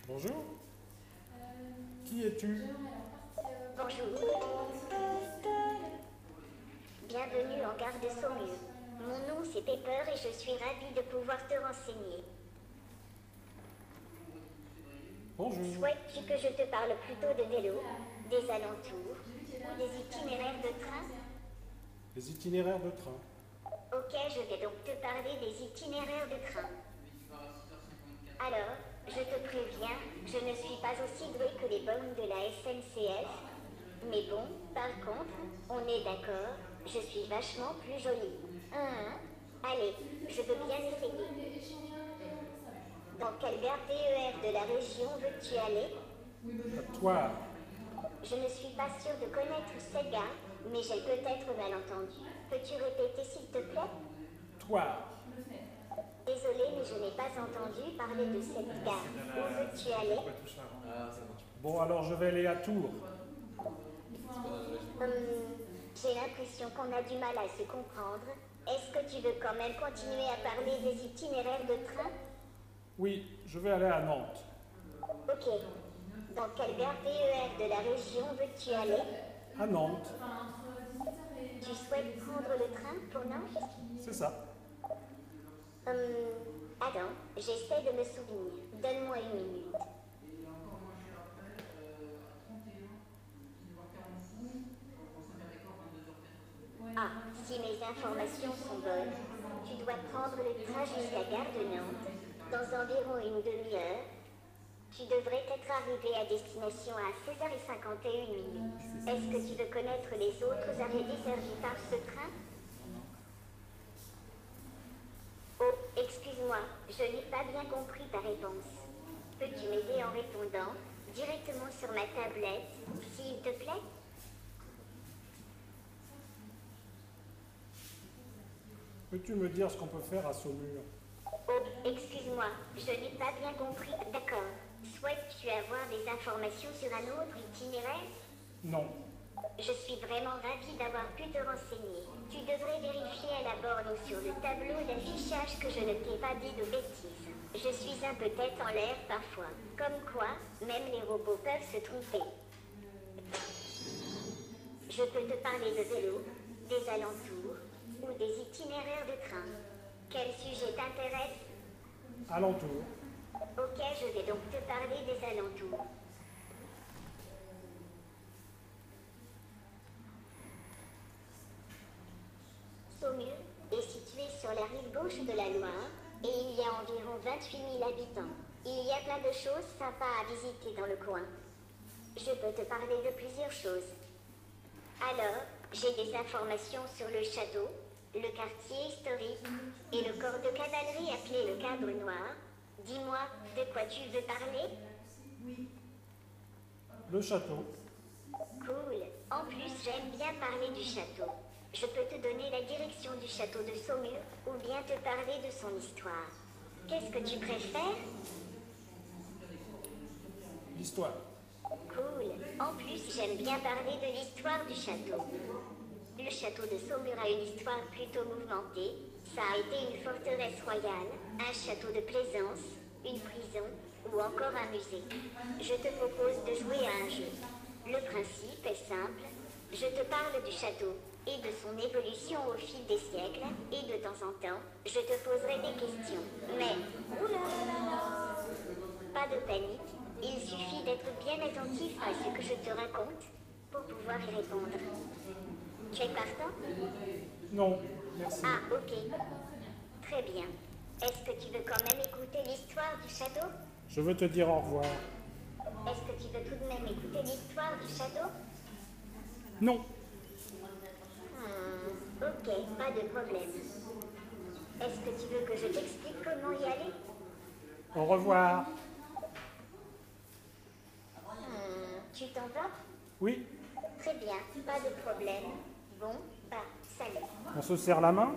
Bonjour. Qui es-tu? Bonjour. Bienvenue en gare de Saumur. Mon nom c'est Pepper et je suis ravie de pouvoir te renseigner. Bonjour. Souhaites-tu que je te parle plutôt de vélo, des alentours ou des itinéraires de train? Les itinéraires de train. Ok, je vais donc te parler des itinéraires de train. Alors, je te préviens, je ne suis pas aussi douée que les bonnes de la SNCF. Mais bon, par contre, on est d'accord, je suis vachement plus jolie. Allez, je veux bien essayer. Dans quelle gare TER de la région veux-tu aller? À toi. Je ne suis pas sûre de connaître cette gare, mais j'ai peut-être mal entendu. Peux-tu répéter s'il te plaît? Toi. Désolée, mais je n'ai pas entendu parler de cette gare. Où veux-tu aller? Bon, alors je vais aller à Tours. J'ai l'impression qu'on a du mal à se comprendre. Est-ce que tu veux quand même continuer à parler des itinéraires de train? Oui, je vais aller à Nantes. Ok. Dans quelle gare TER de la région veux-tu aller? À Nantes. Tu souhaites prendre le train pour Nantes? C'est ça. Attends, j'essaie de me souvenir. Donne-moi une minute. Ah, si mes informations sont bonnes, tu dois prendre le train jusqu'à gare de Nantes, dans environ une demi-heure. Tu devrais être arrivé à destination à 16h51. Est-ce que tu veux connaître les autres arrêts desservis par ce train? Oh, excuse-moi, je n'ai pas bien compris ta réponse. Peux-tu m'aider en répondant directement sur ma tablette, s'il te plaît? Peux-tu me dire ce qu'on peut faire à Saumur? Oh, excuse-moi, je n'ai pas bien compris. D'accord. Souhaites-tu avoir des informations sur un autre itinéraire? Non. Je suis vraiment ravie d'avoir pu te renseigner. Tu devrais vérifier à la borne ou sur le tableau d'affichage que je ne t'ai pas dit de bêtises. Je suis un peu tête en l'air parfois. Comme quoi, même les robots peuvent se tromper. Je peux te parler de vélo, des alentours ou des itinéraires de train. Quel sujet t'intéresse? Alentour. Ok, je vais donc te parler des alentours. Saumur est situé sur la rive gauche de la Loire et il y a environ 28 000 habitants. Il y a plein de choses sympas à visiter dans le coin. Je peux te parler de plusieurs choses. Alors, j'ai des informations sur le château, le quartier historique et le corps de cavalerie appelé le Cadre Noir. Dis-moi, de quoi tu veux parler? Le château. Cool. En plus, j'aime bien parler du château. Je peux te donner la direction du château de Saumur ou bien te parler de son histoire. Qu'est-ce que tu préfères? L'histoire. Cool. En plus, j'aime bien parler de l'histoire du château. Le château de Saumur a une histoire plutôt mouvementée. Ça a été une forteresse royale, un château de plaisance, une prison ou encore un musée. Je te propose de jouer à un jeu. Le principe est simple. Je te parle du château et de son évolution au fil des siècles et de temps en temps, je te poserai des questions. Mais, oula, pas de panique. Il suffit d'être bien attentif à ce que je te raconte pour pouvoir y répondre. Tu es partant? Non, merci. Ah, ok. Très bien. Est-ce que tu veux quand même écouter l'histoire du château? Je veux te dire au revoir. Est-ce que tu veux tout de même écouter l'histoire du château? Non. Ok, pas de problème. Est-ce que tu veux que je t'explique comment y aller? Au revoir. Tu t'en vas? Oui. Très bien, pas de problème. Bon, bah, salut. On se serre la main?